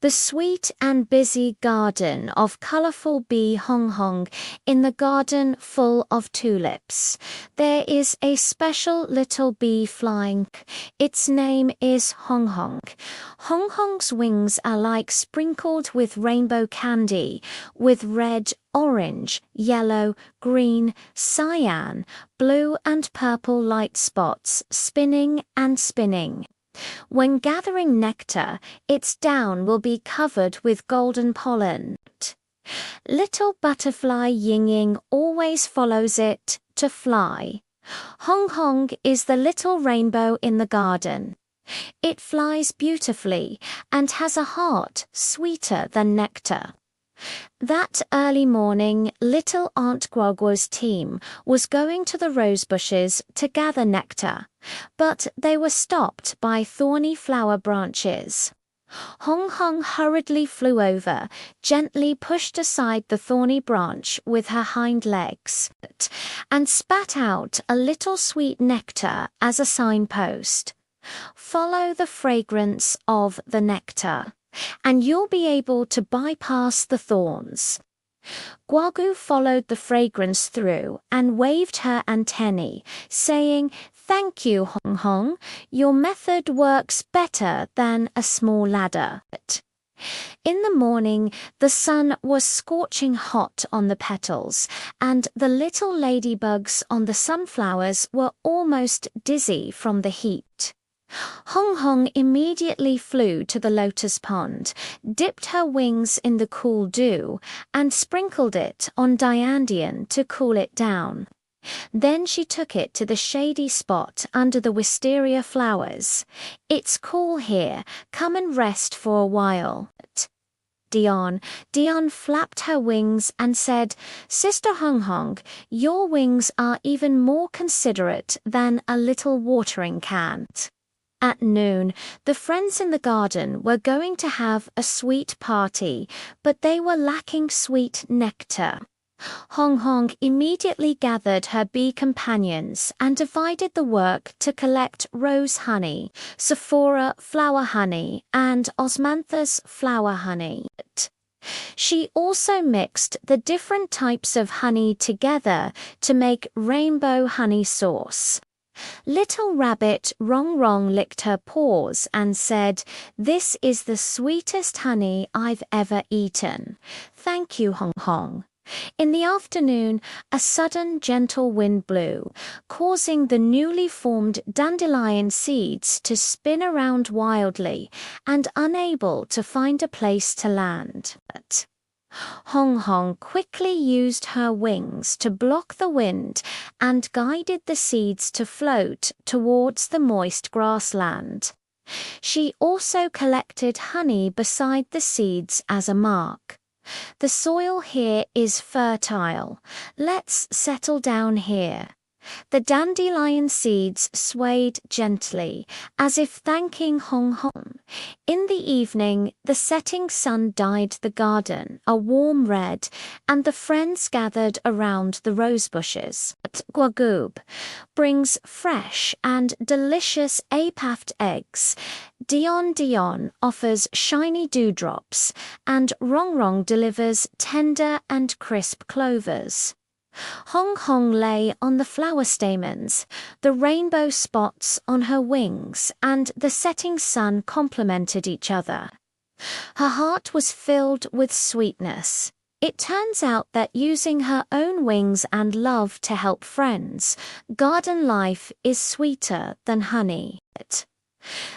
The sweet and busy garden of colourful bee Hong Hong, in the garden full of tulips. There is a special little bee flying. Its name is Hong Hong. Hong Hong's wings are like sprinkled with rainbow candy, with red, orange, yellow, green, cyan, blue and purple light spots spinning and spinning. When gathering nectar, its down will be covered with golden pollen. Little butterfly Ying Ying always follows it to fly. Hong Hong is the little rainbow in the garden. It flies beautifully and has a heart sweeter than nectar. That early morning, little Aunt Guoguo's team was going to the rose bushes to gather nectar, but they were stopped by thorny flower branches. Hong Hong hurriedly flew over, gently pushed aside the thorny branch with her hind legs, and spat out a little sweet nectar as a signpost. Follow the fragrance of the nectar, and you'll be able to bypass the thorns. Guogu followed the fragrance through and waved her antennae, saying, "Thank you, Hong Hong. Your method works better than a small ladder." In the morning, the sun was scorching hot on the petals, and the little ladybugs on the sunflowers were almost dizzy from the heat. Hong Hong immediately flew to the lotus pond, dipped her wings in the cool dew, and sprinkled it on Diandian to cool it down. Then she took it to the shady spot under the wisteria flowers. "It's cool here. Come and rest for a while." Dion flapped her wings and said, "Sister Hong Hong, your wings are even more considerate than a little watering can." At noon, the friends in the garden were going to have a sweet party, but they were lacking sweet nectar. Hong Hong immediately gathered her bee companions and divided the work to collect rose honey, Sephora flower honey, and Osmanthus flower honey. She also mixed the different types of honey together to make rainbow honey sauce. Little Rabbit Rong Rong licked her paws and said, "This is the sweetest honey I've ever eaten. Thank you, Hong Hong." In the afternoon, a sudden gentle wind blew, causing the newly formed dandelion seeds to spin around wildly and unable to find a place to land. Hong Hong quickly used her wings to block the wind and guided the seeds to float towards the moist grassland. She also collected honey beside the seeds as a mark. "The soil here is fertile. Let's settle down here." The dandelion seeds swayed gently, as if thanking Hong Hong. In the evening, the setting sun dyed the garden a warm red, and the friends gathered around the rose bushes. Guagoob brings fresh and delicious apaft eggs. Dion offers shiny dewdrops, and Rong Rong delivers tender and crisp clovers. Hong Hong lay on the flower stamens, the rainbow spots on her wings and the setting sun complemented each other. Her heart was filled with sweetness. It turns out that using her own wings and love to help friends, garden life is sweeter than honey.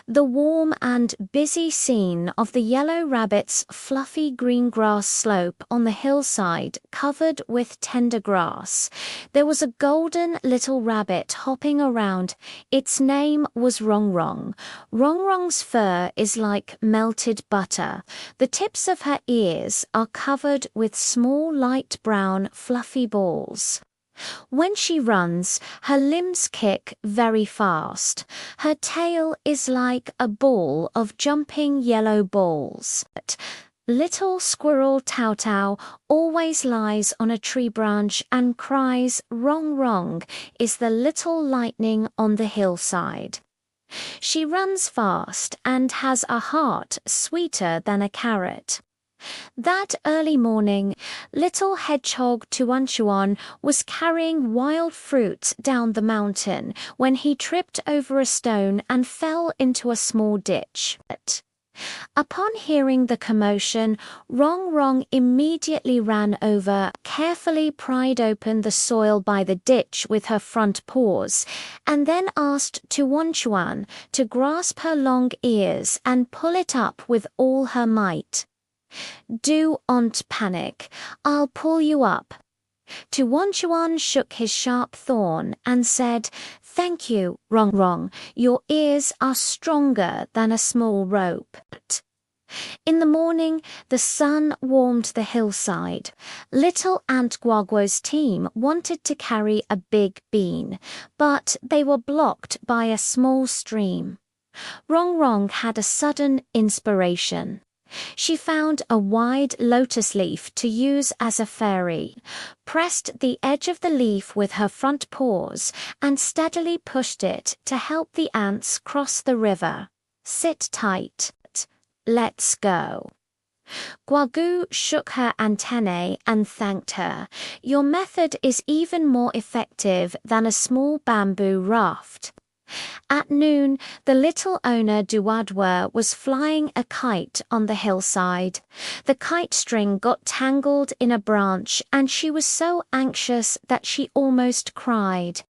The warm and busy scene of the yellow rabbit's fluffy green grass slope on the hillside covered with tender grass. There was a golden little rabbit hopping around. Its name was Rong Rong. Rong Rong's fur is like melted butter. The tips of her ears are covered with small light brown fluffy balls. When she runs, her limbs kick very fast. Her tail is like a ball of jumping yellow balls. Little squirrel Tao Tao always lies on a tree branch and cries, "Rong Rong" is the little lightning on the hillside. She runs fast and has a heart sweeter than a carrot. That early morning, little hedgehog Tuanchuan was carrying wild fruits down the mountain when he tripped over a stone and fell into a small ditch. Upon hearing the commotion, Rong Rong immediately ran over, carefully pried open the soil by the ditch with her front paws, and then asked Tuanchuan to grasp her long ears and pull it up with all her might. "Do not panic, I'll pull you up." Tuanchuan shook his sharp thorn and said, "Thank you, Rong Rong, your ears are stronger than a small rope." In the morning, the sun warmed the hillside. Little Aunt Guaguo's team wanted to carry a big bean, but they were blocked by a small stream. Rong Rong had a sudden inspiration. She found a wide lotus leaf to use as a ferry, pressed the edge of the leaf with her front paws, and steadily pushed it to help the ants cross the river. "Sit tight. Let's go." Guagu shook her antennae and thanked her. "Your method is even more effective than a small bamboo raft." At noon, the little owner Duadwa was flying a kite on the hillside. The kite string got tangled in a branch and she was so anxious that she almost cried.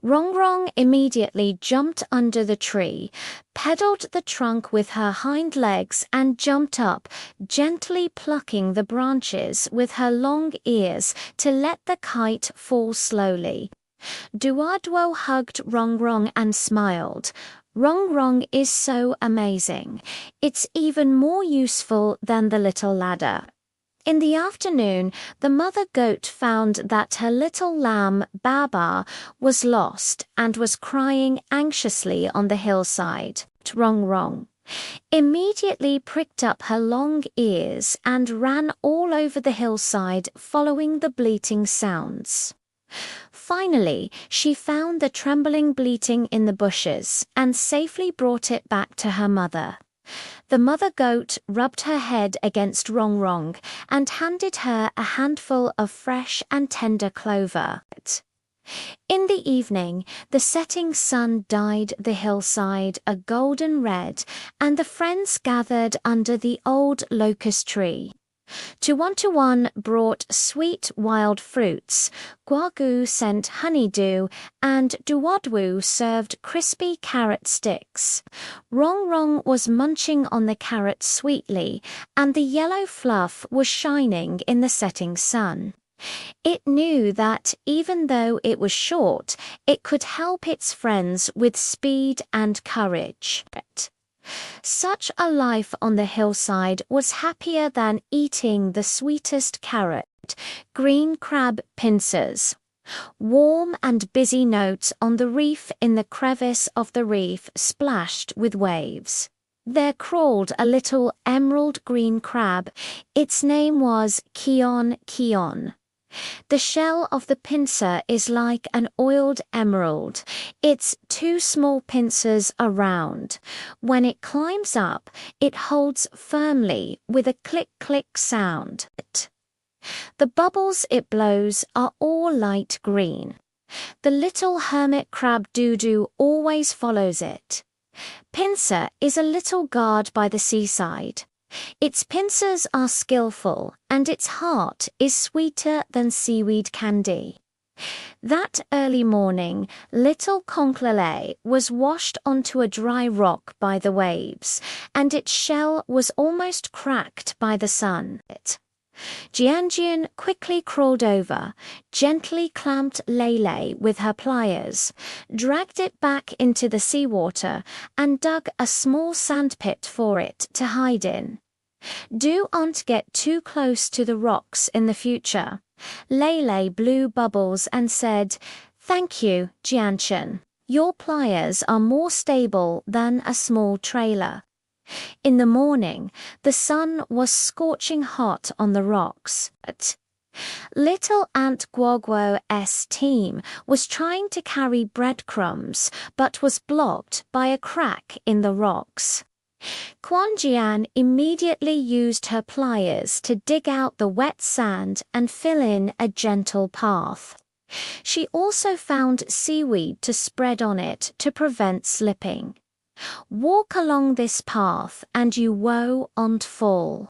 Rong Rong immediately jumped under the tree, pedaled the trunk with her hind legs and jumped up, gently plucking the branches with her long ears to let the kite fall slowly. Duadwo hugged Rong Rong and smiled. "Rong Rong is so amazing. It's even more useful than the little ladder." In the afternoon, the mother goat found that her little lamb, Baba, was lost and was crying anxiously on the hillside. Rong Rong immediately pricked up her long ears and ran all over the hillside following the bleating sounds. Finally, she found the trembling bleating in the bushes and safely brought it back to her mother. The mother goat rubbed her head against Rong Rong and handed her a handful of fresh and tender clover. In the evening, the setting sun dyed the hillside a golden red, and the friends gathered under the old locust tree. Tuantuan brought sweet wild fruits, Guagu sent honeydew, and Duwadwu served crispy carrot sticks. Rong Rong was munching on the carrot sweetly, and the yellow fluff was shining in the setting sun. It knew that, even though it was short, it could help its friends with speed and courage. Such a life on the hillside was happier than eating the sweetest carrot. Green crab pincers. Warm and busy notes on the reef in the crevice of the reef splashed with waves. There crawled a little emerald green crab. Its name was Kion Kion. The shell of the pincer is like an oiled emerald. Its two small pincers are round. When it climbs up, it holds firmly with a click-click sound. The bubbles it blows are all light green. The little hermit crab Dudu always follows it. Pincer is a little guard by the seaside. Its pincers are skillful, and its heart is sweeter than seaweed candy. That early morning, little Conclale was washed onto a dry rock by the waves, and its shell was almost cracked by the sun. Jianjian quickly crawled over, gently clamped Lele with her pliers, dragged it back into the seawater, and dug a small sandpit for it to hide in. Do not get too close to the rocks in the future. Lele blew bubbles and said, "Thank you, Jianchen. Your pliers are more stable than a small trailer." In the morning, the sun was scorching hot on the rocks. Little Aunt Guoguo's team was trying to carry breadcrumbs but was blocked by a crack in the rocks. Quanjian immediately used her pliers to dig out the wet sand and fill in a gentle path. She also found seaweed to spread on it to prevent slipping. Walk along this path and you won't fall.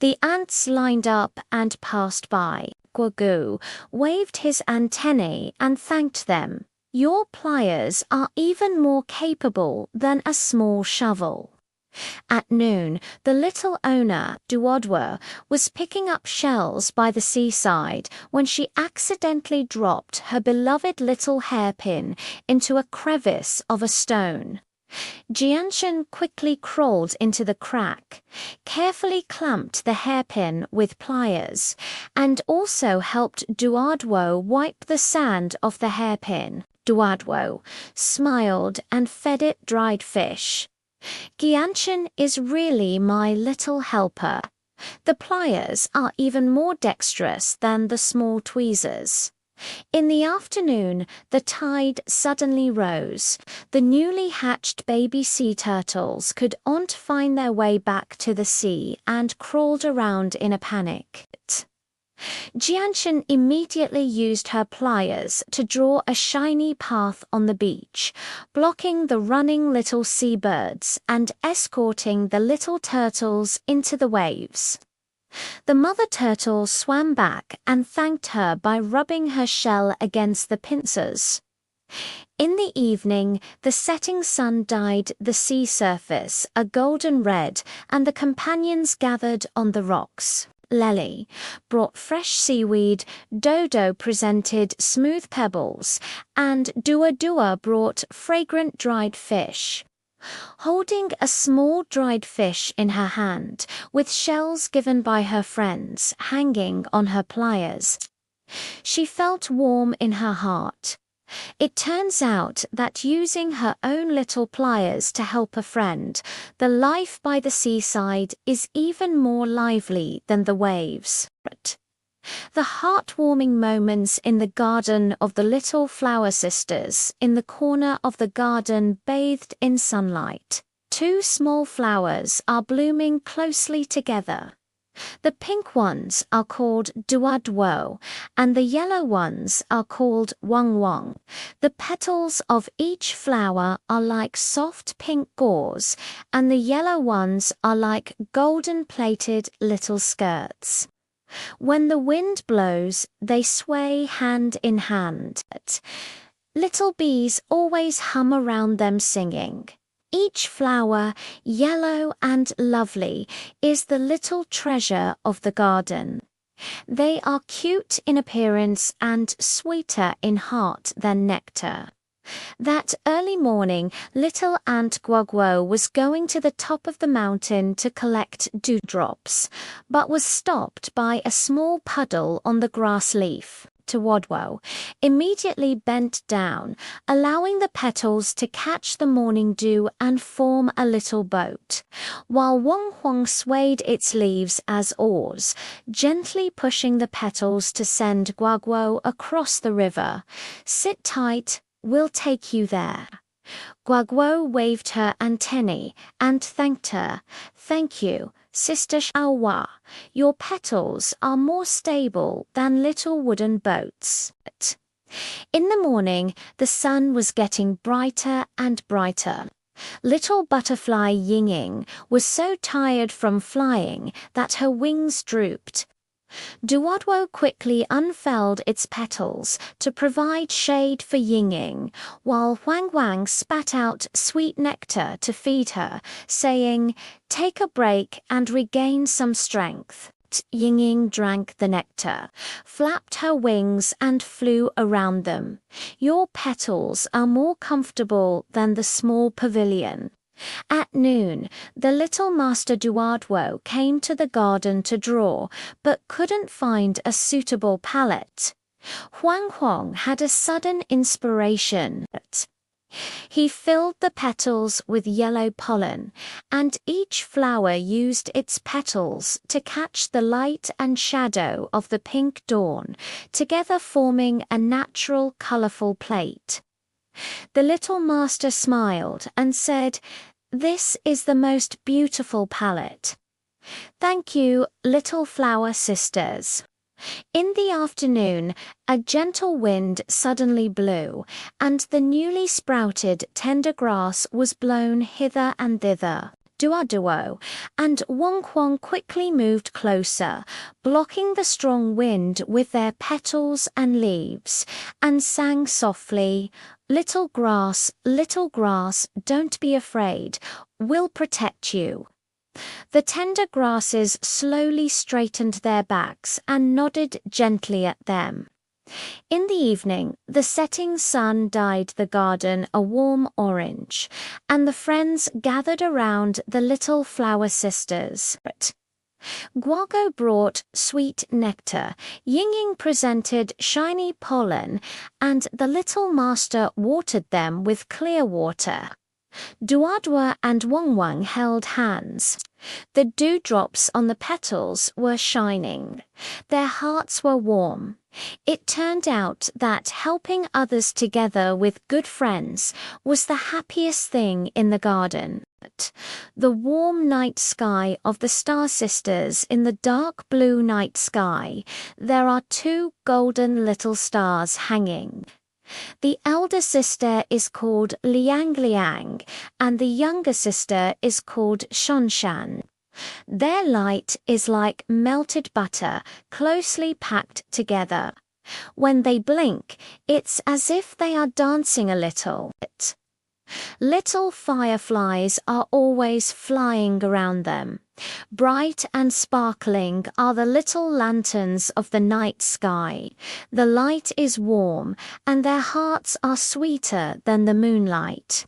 The ants lined up and passed by. Guogu waved his antennae and thanked them. Your pliers are even more capable than a small shovel. At noon, the little owner, Duodwa, was picking up shells by the seaside when she accidentally dropped her beloved little hairpin into a crevice of a stone. Jianshan quickly crawled into the crack, carefully clamped the hairpin with pliers, and also helped Duodwo wipe the sand off the hairpin. Duodwo smiled and fed it dried fish. Jianshan is really my little helper. The pliers are even more dexterous than the small tweezers. In the afternoon, the tide suddenly rose. The newly hatched baby sea turtles could not find their way back to the sea and crawled around in a panic. Jianshan immediately used her pliers to draw a shiny path on the beach, blocking the running little seabirds and escorting the little turtles into the waves. The mother turtle swam back and thanked her by rubbing her shell against the pincers. In the evening, the setting sun dyed the sea surface a golden red, and the companions gathered on the rocks. Lely brought fresh seaweed, Dodo presented smooth pebbles, and Dua Dua brought fragrant dried fish. Holding a small dried fish in her hand, with shells given by her friends hanging on her pliers, she felt warm in her heart. It turns out that using her own little pliers to help a friend, the life by the seaside is even more lively than the waves. The heartwarming moments in the garden of the little flower sisters in the corner of the garden bathed in sunlight. Two small flowers are blooming closely together. The pink ones are called Duaduo, and the yellow ones are called Wang Wang. The petals of each flower are like soft pink gauze, and the yellow ones are like golden-plated little skirts. When the wind blows, they sway hand in hand. Little bees always hum around them singing. Each flower, yellow and lovely, is the little treasure of the garden. They are cute in appearance and sweeter in heart than nectar. That early morning, little Aunt Guoguo was going to the top of the mountain to collect dewdrops, but was stopped by a small puddle on the grass leaf. Tuodwo immediately bent down, allowing the petals to catch the morning dew and form a little boat, while Wang Huang swayed its leaves as oars, gently pushing the petals to send Guoguo across the river. Sit tight, we'll take you there. Guoguo waved her antennae and thanked her. Thank you, Sister Shaohua. Your petals are more stable than little wooden boats. In the morning, the sun was getting brighter and brighter. Little butterfly Yinging was so tired from flying that her wings drooped. Duodwo quickly unfurled its petals to provide shade for Yinging, while Huang Wang spat out sweet nectar to feed her, saying, "Take a break and regain some strength." Yinging drank the nectar, flapped her wings and flew around them. Your petals are more comfortable than the small pavilion. At noon, the little Master Duodwo came to the garden to draw, but couldn't find a suitable palette. Huang Huang had a sudden inspiration. He filled the petals with yellow pollen, and each flower used its petals to catch the light and shadow of the pink dawn, together forming a natural, colorful plate. The little master smiled and said, "This is the most beautiful palette. Thank you, little flower sisters." In the afternoon, a gentle wind suddenly blew, and the newly sprouted tender grass was blown hither and thither. Duo, and Wong quickly moved closer, blocking the strong wind with their petals and leaves, and sang softly, little grass, don't be afraid, we'll protect you." The tender grasses slowly straightened their backs and nodded gently at them. In the evening, the setting sun dyed the garden a warm orange, and the friends gathered around the little flower sisters. Guago brought sweet nectar, Ying presented shiny pollen, and the little master watered them with clear water. Duadua and Wang held hands. The dewdrops on the petals were shining. Their hearts were warm. It turned out that helping others together with good friends was the happiest thing in the garden. The warm night sky of the Star Sisters in the dark blue night sky, there are two golden little stars hanging. The elder sister is called Liang, and the younger sister is called Shanshan. Their light is like melted butter, closely packed together. When they blink, it's as if they are dancing a little. Little fireflies are always flying around them. Bright and sparkling are the little lanterns of the night sky. The light is warm, and their hearts are sweeter than the moonlight.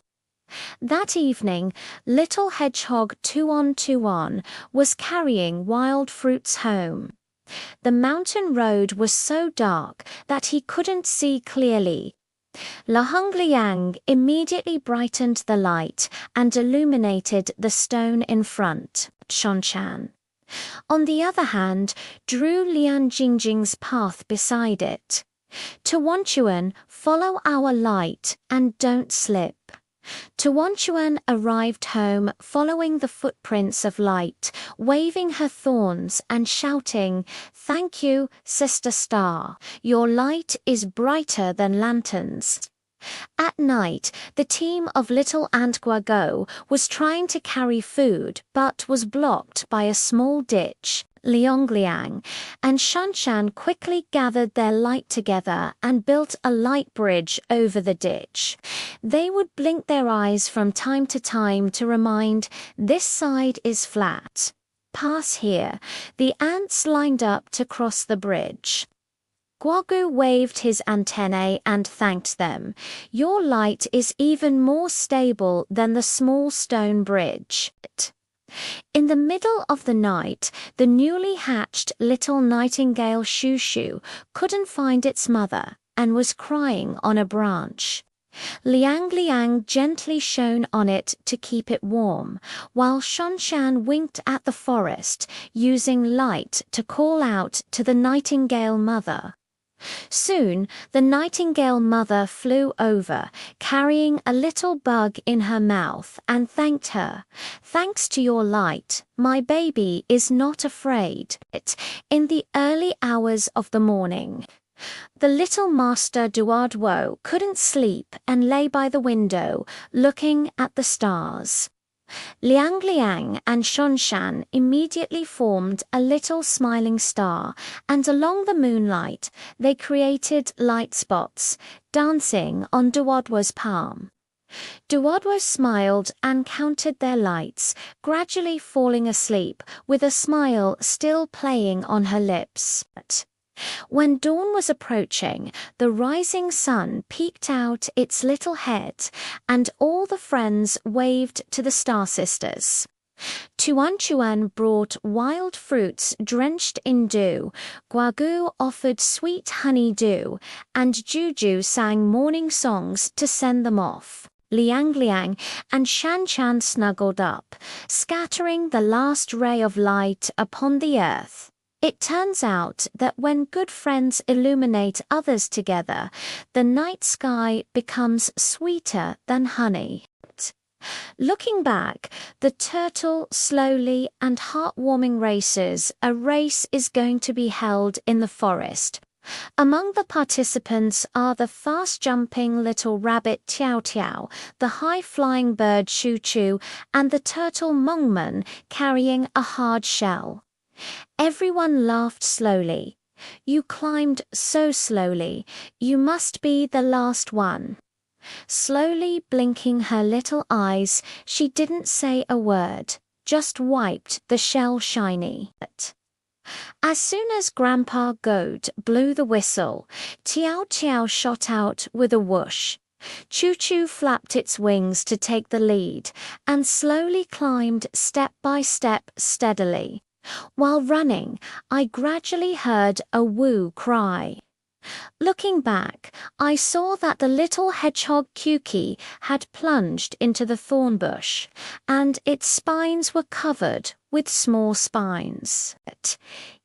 That evening, little hedgehog Tuon was carrying wild fruits home. The mountain road was so dark that he couldn't see clearly. Liang immediately brightened the light and illuminated the stone in front, Shanshan. On the other hand, drew Lian Jingjing's path beside it. Tuan, follow our light and don't slip. Tuan arrived home following the footprints of light, waving her thorns and shouting, "Thank you, Sister Star. Your light is brighter than lanterns." At night, the team of Little Ant Guago was trying to carry food but was blocked by a small ditch. Liang and Shanshan quickly gathered their light together and built a light bridge over the ditch. They would blink their eyes from time to time to remind, "This side is flat. Pass here." The ants lined up to cross the bridge. Guagu waved his antennae and thanked them. "Your light is even more stable than the small stone bridge." In the middle of the night, the newly hatched little nightingale Shushu couldn't find its mother and was crying on a branch. Liang gently shone on it to keep it warm, while Shanshan winked at the forest, using light to call out to the nightingale mother. Soon, the nightingale mother flew over, carrying a little bug in her mouth, and thanked her. "Thanks to your light, my baby is not afraid." In the early hours of the morning, the little master Duadwo couldn't sleep and lay by the window, looking at the stars. Liang and Shanshan immediately formed a little smiling star, and along the moonlight they created light spots, dancing on Duadwo's palm. Duadwo smiled and counted their lights, gradually falling asleep, with a smile still playing on her lips. When dawn was approaching, the rising sun peeked out its little head, and all the friends waved to the Star Sisters. Tuan brought wild fruits drenched in dew, Guagu offered sweet honey dew, and Juju sang morning songs to send them off. Liang Liang and Shan Shan snuggled up, scattering the last ray of light upon the earth. It turns out that when good friends illuminate others together, the night sky becomes sweeter than honey. Looking back, the turtle slowly and heartwarming races a race is going to be held in the forest. Among the participants are the fast-jumping little rabbit Tiao Tiao, the high-flying bird Choo Choo, and the turtle Mengmen carrying a hard shell. Everyone laughed slowly. You climbed so slowly, you must be the last one. Slowly blinking her little eyes, she didn't say a word, just wiped the shell shiny. As soon as Grandpa Goat blew the whistle, Tiao Tiao shot out with a whoosh. Choo Choo flapped its wings to take the lead, and slowly climbed step by step steadily. While running, I gradually heard a woo cry. Looking back, I saw that the little hedgehog Kuki had plunged into the thorn bush, and its spines were covered with small spines.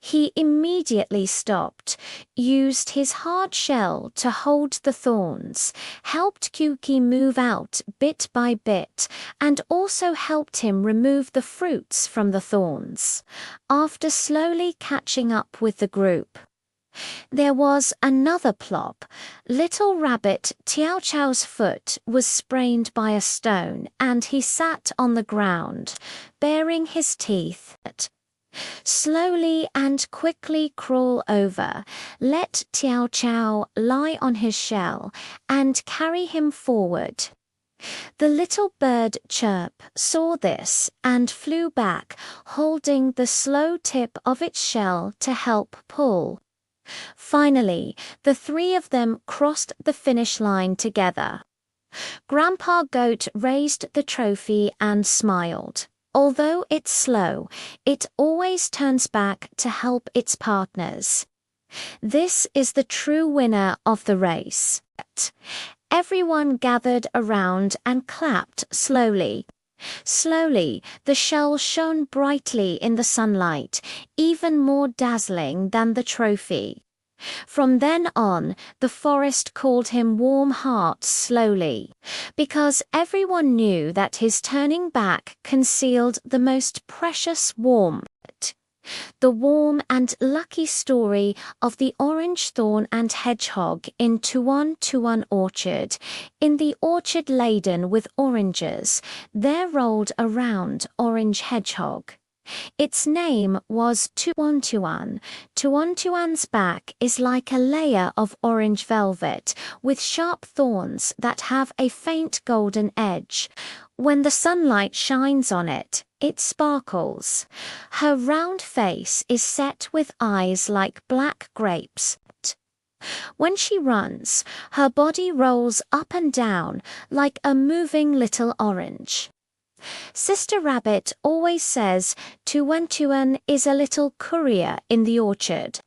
He immediately stopped, used his hard shell to hold the thorns, helped Kuki move out bit by bit, and also helped him remove the fruits from the thorns. After slowly catching up with the group, there was another plop. Little rabbit Tiao Chao's foot was sprained by a stone, and he sat on the ground, baring his teeth. Slowly and quickly crawl over, let Tiao Chao lie on his shell, and carry him forward. The little bird Chirp saw this and flew back, holding the slow tip of its shell to help pull. Finally, the three of them crossed the finish line together. Grandpa Goat raised the trophy and smiled. Although it's slow, it always turns back to help its partners. This is the true winner of the race. Everyone gathered around and clapped slowly. Slowly, the shell shone brightly in the sunlight, even more dazzling than the trophy. From then on, the forest called him Warm Heart slowly, because everyone knew that his turning back concealed the most precious warmth. The warm and lucky story of the orange thorn and hedgehog in Tuan Tuan Orchard. In the orchard laden with oranges, there rolled a round orange hedgehog. Its name was Tuan Tuan. Tuan Tuan's back is like a layer of orange velvet with sharp thorns that have a faint golden edge. When the sunlight shines on it, it sparkles. Her round face is set with eyes like black grapes. When she runs, her body rolls up and down like a moving little orange. Sister Rabbit always says Tuan Tuan is a little courier in the orchard.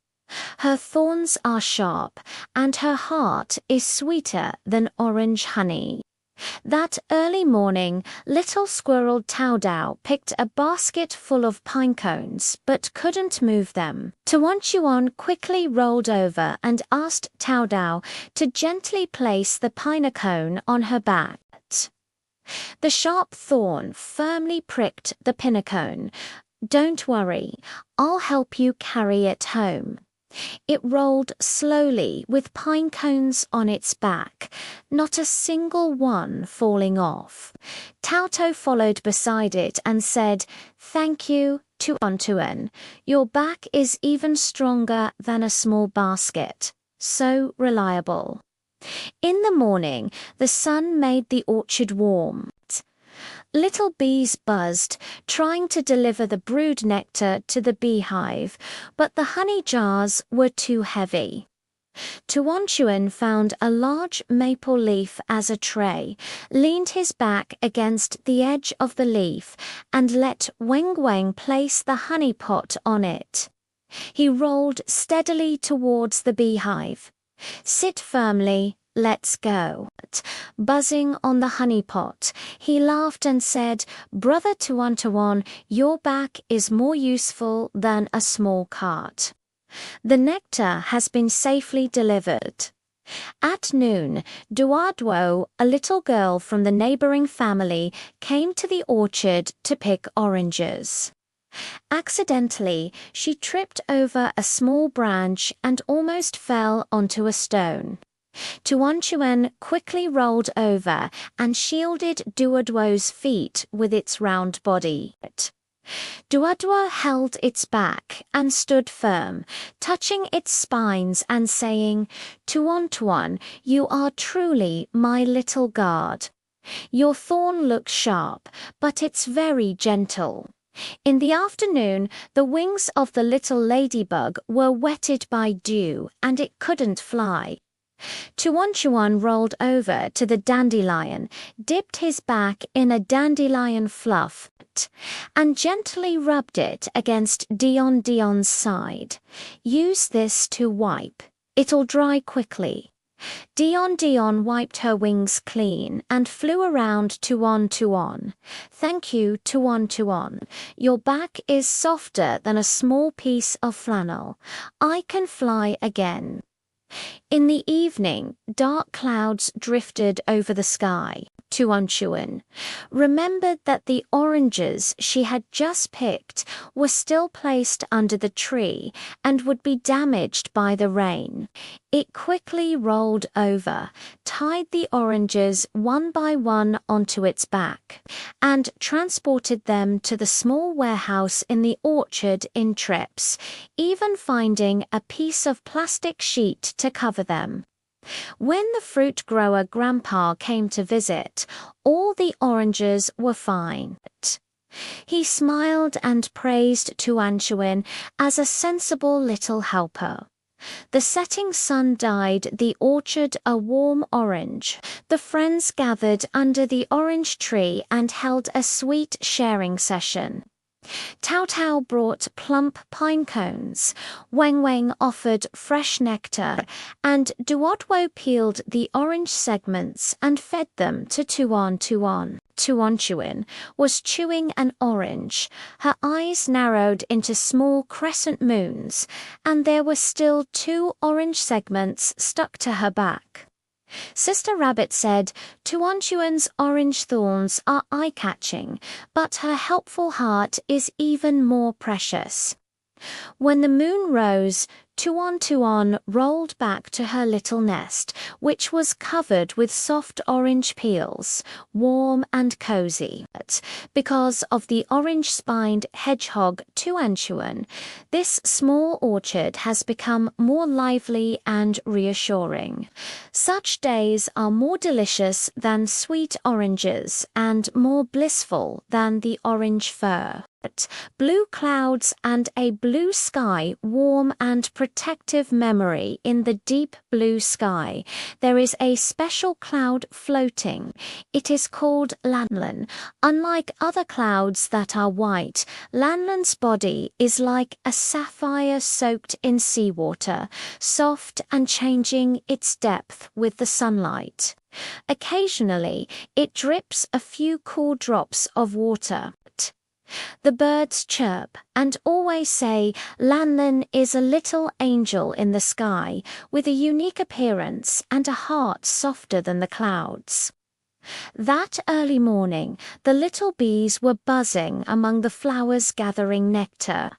Her thorns are sharp, and her heart is sweeter than orange honey. That early morning, little squirrel Tao Dao picked a basket full of pine cones but couldn't move them. Tuan Tuan quickly rolled over and asked Tao Dao to gently place the pine cone on her back. The sharp thorn firmly pricked the pinnacone. "Don't worry, I'll help you carry it home." It rolled slowly with pine cones on its back, not a single one falling off. Tauto followed beside it and said, "Thank you, Tuan Tuan. Your back is even stronger than a small basket. So reliable." In the morning, the sun made the orchard warm. Little bees buzzed, trying to deliver the brood nectar to the beehive, but the honey jars were too heavy. Tuan Tuan found a large maple leaf as a tray, leaned his back against the edge of the leaf, and let Weng Weng place the honey pot on it. He rolled steadily towards the beehive. "Sit firmly, let's go. Buzzing on the honey pot, he laughed and said, Brother Tuan, your back is more useful than a small cart. The nectar has been safely delivered. At noon, Duadwo, a little girl from the neighboring family, came to the orchard to pick oranges. Accidentally, she tripped over a small branch and almost fell onto a stone. Tuan quickly rolled over and shielded Duadwo's feet with its round body. Duadwa held its back and stood firm, touching its spines and saying, Tuan, you are truly my little guard. Your thorn looks sharp, but it's very gentle. In the afternoon, the wings of the little ladybug were wetted by dew, and it couldn't fly. Tuan rolled over to the dandelion, dipped his back in a dandelion fluff, and gently rubbed it against Dion's side. Use this to wipe. It'll dry quickly. Dion wiped her wings clean and flew around Tuan. Thank you, Tuan. Your back is softer than a small piece of flannel. I can fly again. In the evening, dark clouds drifted over the sky. Tuan remembered that the oranges she had just picked were still placed under the tree and would be damaged by the rain. It quickly rolled over, tied the oranges one by one onto its back, and transported them to the small warehouse in the orchard in trips, even finding a piece of plastic sheet to cover them. When the fruit grower Grandpa came to visit, all the oranges were fine. He smiled and praised Tuan as a sensible little helper. The setting sun dyed the orchard a warm orange. The friends gathered under the orange tree and held a sweet sharing session. Tao brought plump pine cones, Weng offered fresh nectar, and Duodwo peeled the orange segments and fed them to Tuan. Tuan was chewing an orange, her eyes narrowed into small crescent moons, and there were still 2 orange segments stuck to her back. Sister Rabbit said, Tuan's orange thorns are eye-catching, but her helpful heart is even more precious. When the moon rose, Tuan rolled back to her little nest, which was covered with soft orange peels, warm and cozy. Because of the orange-spined hedgehog Tuan, this small orchard has become more lively and reassuring. Such days are more delicious than sweet oranges and more blissful than the orange fur. Blue clouds and a blue sky, warm and protective memory in the deep blue sky. There is a special cloud floating. It is called Lanlan. Unlike other clouds that are white, Lanlan's body is like a sapphire soaked in seawater, soft and changing its depth with the sunlight. Occasionally, it drips a few cool drops of water. The birds chirp and always say Lanlan is a little angel in the sky with a unique appearance and a heart softer than the clouds. That early morning, the little bees were buzzing among the flowers gathering nectar.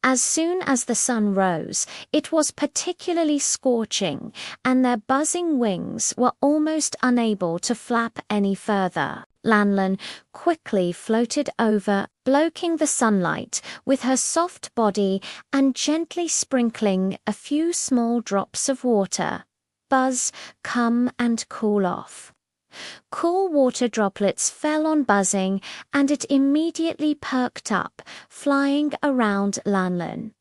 As soon as the sun rose, it was particularly scorching, and their buzzing wings were almost unable to flap any further. Lanlan quickly floated over, bloking the sunlight with her soft body and gently sprinkling a few small drops of water. Buzz, come and cool off. Cool water droplets fell on Buzzing, and it immediately perked up, flying around Lanlan.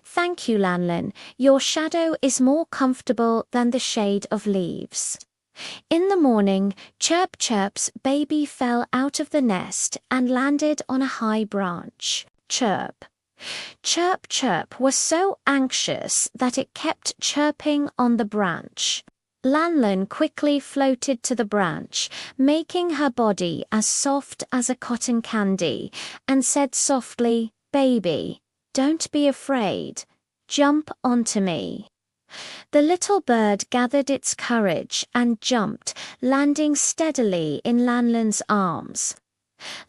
Thank you, Lanlan. Your shadow is more comfortable than the shade of leaves. In the morning, Chirp's baby fell out of the nest and landed on a high branch. Chirp was so anxious that it kept chirping on the branch. Lanlan quickly floated to the branch, making her body as soft as a cotton candy, and said softly, "Baby, don't be afraid. Jump onto me." The little bird gathered its courage and jumped, landing steadily in Lanlan's arms.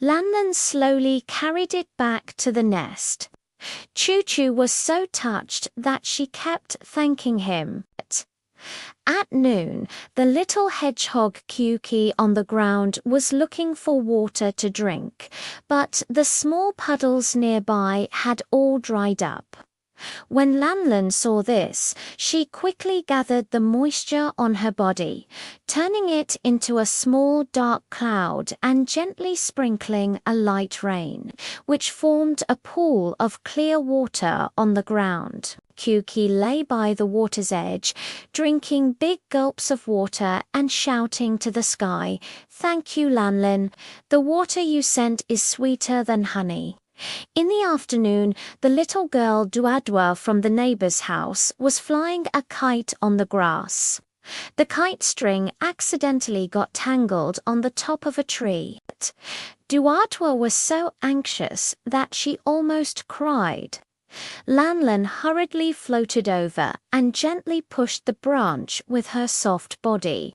Lanlan slowly carried it back to the nest. Choo-Choo was so touched that she kept thanking him. At noon, the little hedgehog Kuki on the ground was looking for water to drink, but the small puddles nearby had all dried up. When Lanlan saw this, she quickly gathered the moisture on her body, turning it into a small dark cloud and gently sprinkling a light rain, which formed a pool of clear water on the ground. Kuki lay by the water's edge, drinking big gulps of water and shouting to the sky, "Thank you, Lanlan. The water you sent is sweeter than honey." In the afternoon, the little girl Duadwa from the neighbor's house was flying a kite on the grass. The kite string accidentally got tangled on the top of a tree. Duadwa was so anxious that she almost cried. Lanlan hurriedly floated over and gently pushed the branch with her soft body.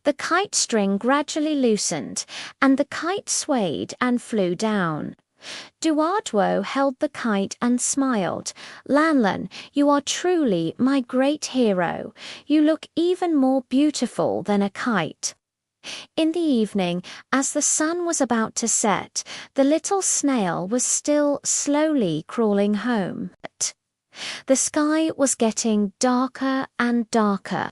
The kite string gradually loosened, and the kite swayed and flew down. Duadwo held the kite and smiled. "Lanlan, you are truly my great hero. You look even more beautiful than a kite." In the evening, as the sun was about to set, the little snail was still slowly crawling home. The sky was getting darker and darker.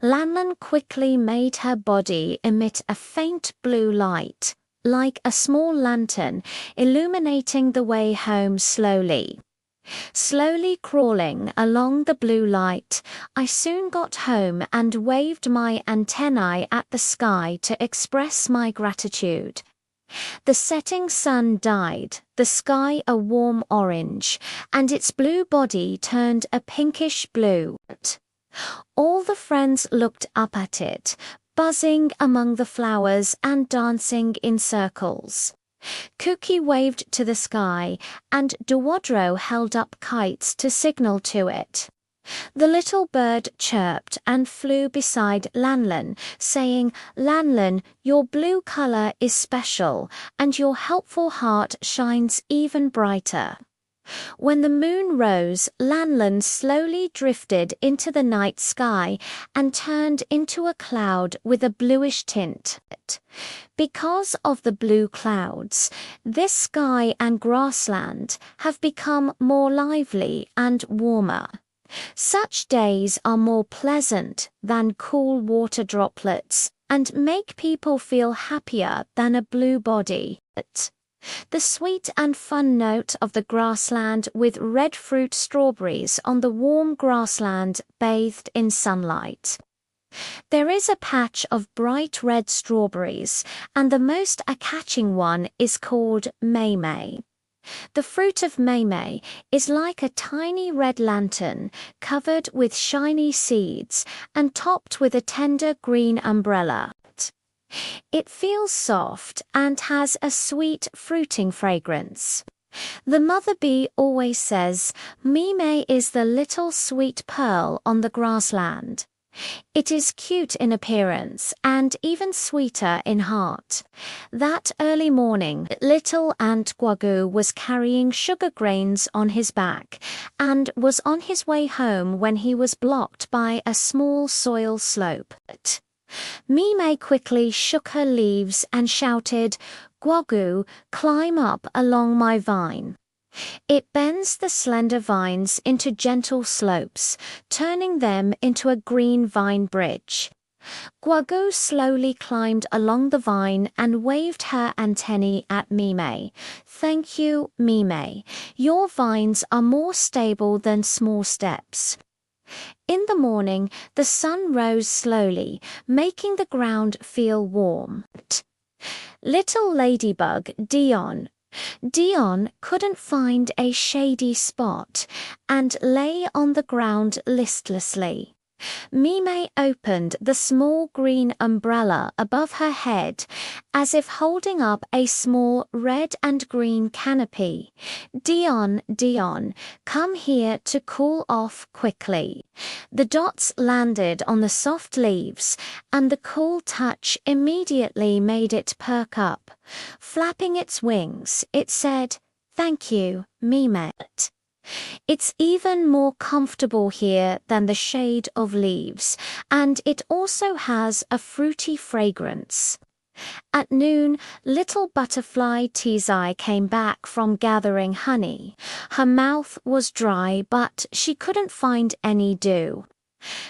Lanlan quickly made her body emit a faint blue light, like a small lantern, illuminating the way home slowly. Slowly crawling along the blue light, I soon got home and waved my antennae at the sky to express my gratitude. The setting sun dyed the sky a warm orange, and its blue body turned a pinkish blue. All the friends looked up at it, buzzing among the flowers and dancing in circles. Kuki waved to the sky, and Duwadro held up kites to signal to it. The little bird chirped and flew beside Lanlan, saying, "Lanlan, your blue color is special, and your helpful heart shines even brighter." When the moon rose, Lanlan slowly drifted into the night sky and turned into a cloud with a bluish tint. Because of the blue clouds, this sky and grassland have become more lively and warmer. Such days are more pleasant than cool water droplets and make people feel happier than a blue body. The sweet and fun note of the grassland with red fruit strawberries on the warm grassland bathed in sunlight. There is a patch of bright red strawberries, and the most catching one is called Maymay. The fruit of Maymay is like a tiny red lantern covered with shiny seeds and topped with a tender green umbrella. It feels soft and has a sweet fruiting fragrance. The mother bee always says, "Mime is the little sweet pearl on the grassland." It is cute in appearance and even sweeter in heart. That early morning, little Ant Guagu was carrying sugar grains on his back and was on his way home when he was blocked by a small soil slope. Mime quickly shook her leaves and shouted, "Guagu, climb up along my vine." It bends the slender vines into gentle slopes, turning them into a green vine bridge. Guagu slowly climbed along the vine and waved her antennae at Mime. "Thank you, Mime. Your vines are more stable than small steps." In the morning, the sun rose slowly, making the ground feel warm. Little ladybug Dion couldn't find a shady spot and lay on the ground listlessly. Mime opened the small green umbrella above her head, as if holding up a small red and green canopy. Dion, Dion, come here to cool off quickly. The dots landed on the soft leaves, and the cool touch immediately made it perk up. Flapping its wings, it said, "Thank you, Mime. It's even more comfortable here than the shade of leaves, and it also has a fruity fragrance." At noon, little butterfly Tizai came back from gathering honey. Her mouth was dry, but she couldn't find any dew.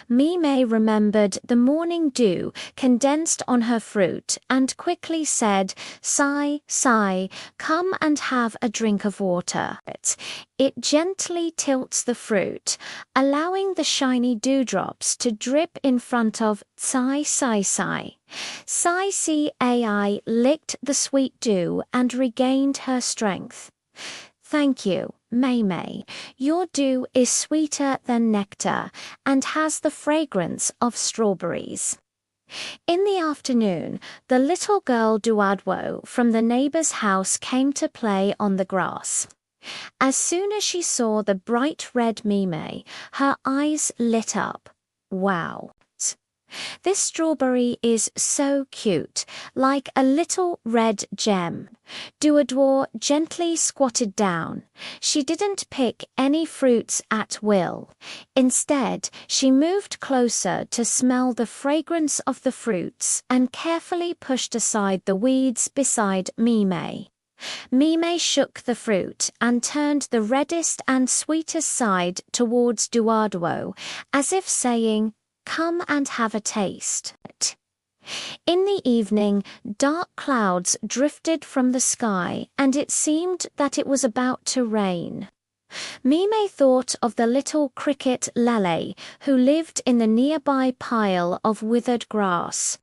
Mime remembered the morning dew condensed on her fruit and quickly said, "Sai, Sai, come and have a drink of water." It gently tilts the fruit, allowing the shiny dewdrops to drip in front of Sai, Sai, Sai. Sai Cai licked the sweet dew and regained her strength. "Thank you, Mei. Your dew is sweeter than nectar and has the fragrance of strawberries." In the afternoon, the little girl Duadwo from the neighbor's house came to play on the grass. As soon as she saw the bright red Mime, her eyes lit up. "Wow. This strawberry is so cute, like a little red gem." Duadwo gently squatted down. She didn't pick any fruits at will. Instead, she moved closer to smell the fragrance of the fruits and carefully pushed aside the weeds beside Mime. Mime shook the fruit and turned the reddest and sweetest side towards Duadwo, as if saying, "Come and have a taste." In the evening, dark clouds drifted from the sky, and it seemed that it was about to rain. Mime thought of the little cricket Lele, who lived in the nearby pile of withered grass.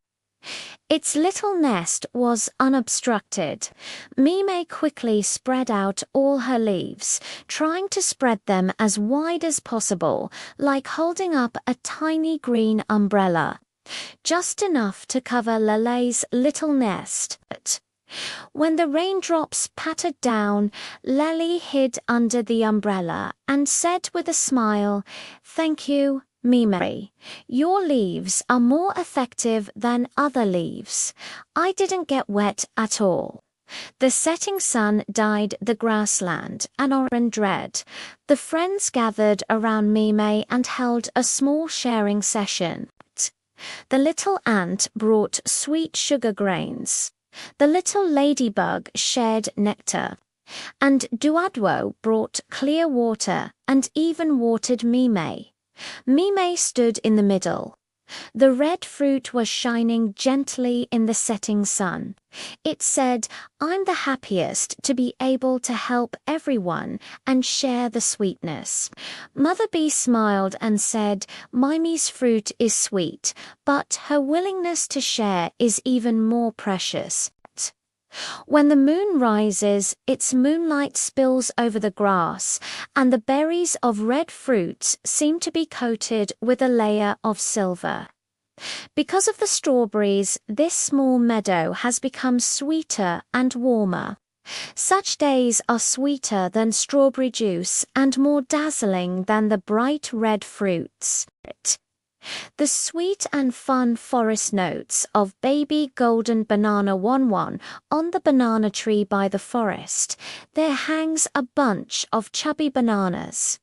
Its little nest was unobstructed. Mime quickly spread out all her leaves, trying to spread them as wide as possible, like holding up a tiny green umbrella. Just enough to cover Lele's little nest. When the raindrops pattered down, Lele hid under the umbrella and said with a smile, "Thank you, Mime. Your leaves are more effective than other leaves. I didn't get wet at all." The setting sun dyed the grassland an orange red. The friends gathered around Mime and held a small sharing session. The little ant brought sweet sugar grains. The little ladybug shared nectar. And Duadwo brought clear water and even watered Mime. Mime stood in the middle. The red fruit was shining gently in the setting sun. It said, "I'm the happiest to be able to help everyone and share the sweetness." Mother Bee smiled and said, "Mime's fruit is sweet, but her willingness to share is even more precious." When the moon rises, its moonlight spills over the grass, and the berries of red fruits seem to be coated with a layer of silver. Because of the strawberries, this small meadow has become sweeter and warmer. Such days are sweeter than strawberry juice and more dazzling than the bright red fruits. The sweet and fun forest notes of baby golden banana Wanwan on the banana tree by the forest. There hangs a bunch of chubby bananas.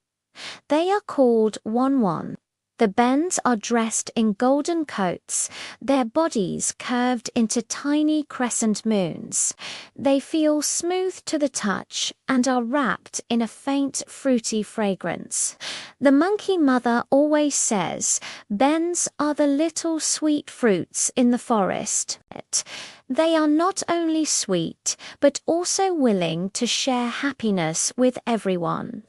They are called Wanwan. The bens are dressed in golden coats, their bodies curved into tiny crescent moons. They feel smooth to the touch and are wrapped in a faint fruity fragrance. The monkey mother always says, "Bens are the little sweet fruits in the forest." They are not only sweet, but also willing to share happiness with everyone.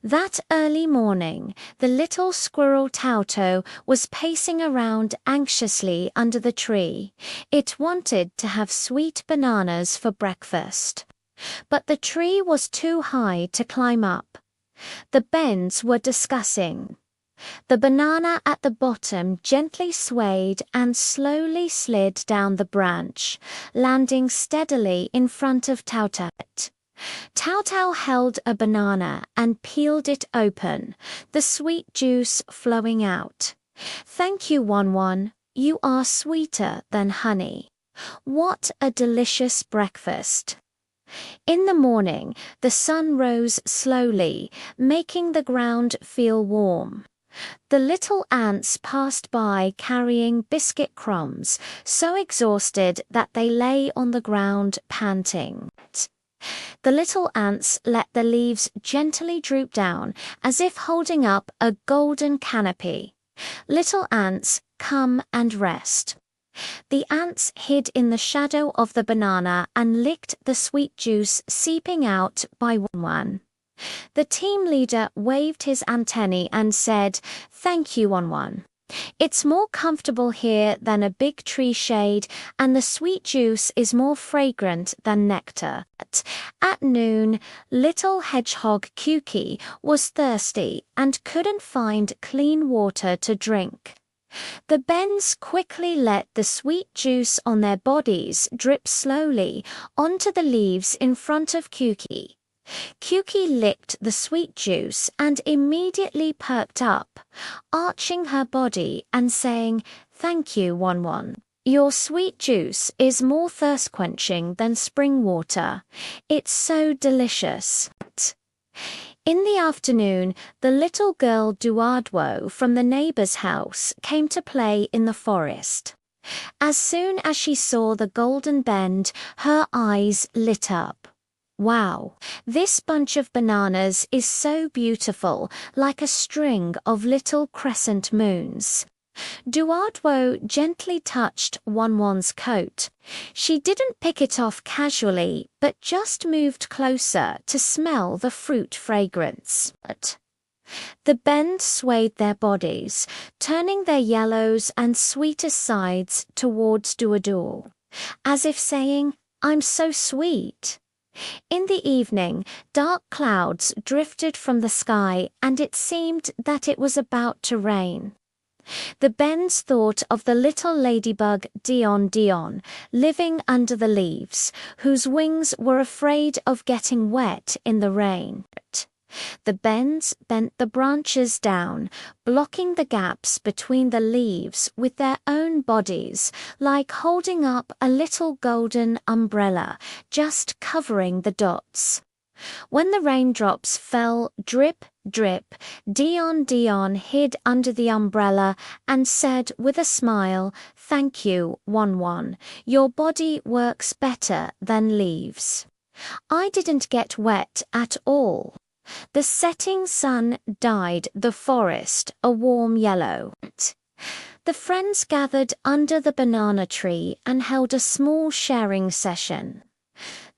That early morning, the little squirrel Tauto was pacing around anxiously under the tree. It wanted to have sweet bananas for breakfast. But the tree was too high to climb up. The bens were discussing. The banana at the bottom gently swayed and slowly slid down the branch, landing steadily in front of Tao Tao. Tao Tao held a banana and peeled it open, the sweet juice flowing out. "Thank you, Wan Wan. You are sweeter than honey. What a delicious breakfast." In the morning, the sun rose slowly, making the ground feel warm. The little ants passed by carrying biscuit crumbs, so exhausted that they lay on the ground panting. The little ants let the leaves gently droop down, as if holding up a golden canopy. "Little ants, come and rest." The ants hid in the shadow of the banana and licked the sweet juice seeping out by one. The team leader waved his antennae and said, "Thank you, Wan. It's more comfortable here than a big tree shade, and the sweet juice is more fragrant than nectar." At noon, little hedgehog Kuki was thirsty and couldn't find clean water to drink. The bens quickly let the sweet juice on their bodies drip slowly onto the leaves in front of Kuki. Kuki licked the sweet juice and immediately perked up, arching her body and saying, "Thank you, Wan Wan. Your sweet juice is more thirst-quenching than spring water. It's so delicious." In the afternoon, the little girl Duadwo from the neighbor's house came to play in the forest. As soon as she saw the golden bend, her eyes lit up. "Wow, this bunch of bananas is so beautiful, like a string of little crescent moons." Duadwo gently touched Wan Wan's coat. She didn't pick it off casually, but just moved closer to smell the fruit fragrance. The bends swayed their bodies, turning their yellows and sweetest sides towards Duadwo, as if saying, "I'm so sweet." In the evening, dark clouds drifted from the sky and it seemed that it was about to rain. The bens thought of the little ladybug Dion, living under the leaves, whose wings were afraid of getting wet in the rain. The bens bent the branches down, blocking the gaps between the leaves with their own bodies, like holding up a little golden umbrella, just covering the dots. When the raindrops fell drip, drip, Dion hid under the umbrella and said with a smile, "Thank you, Wan Wan. Your body works better than leaves. I didn't get wet at all." The setting sun dyed the forest a warm yellow. The friends gathered under the banana tree and held a small sharing session.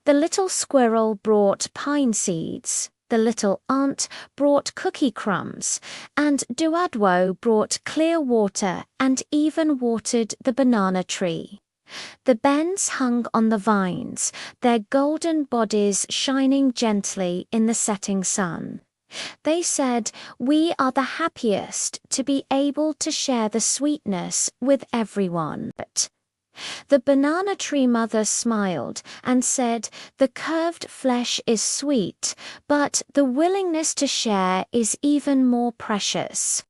The little squirrel brought pine seeds, the little ant brought cookie crumbs, and Duadwo brought clear water and even watered the banana tree. The bens hung on the vines, their golden bodies shining gently in the setting sun. They said, "We are the happiest to be able to share the sweetness with everyone." The banana tree mother smiled and said, "The curved flesh is sweet, but the willingness to share is even more precious.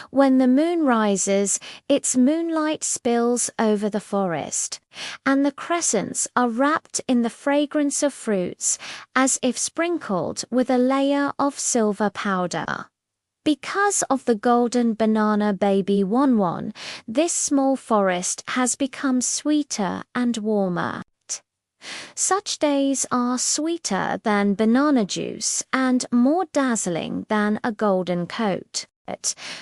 When the moon rises, its moonlight spills over the forest, and the crescents are wrapped in the fragrance of fruits, as if sprinkled with a layer of silver powder." Because of the golden banana baby Wan Wan, this small forest has become sweeter and warmer. Such days are sweeter than banana juice and more dazzling than a golden coat.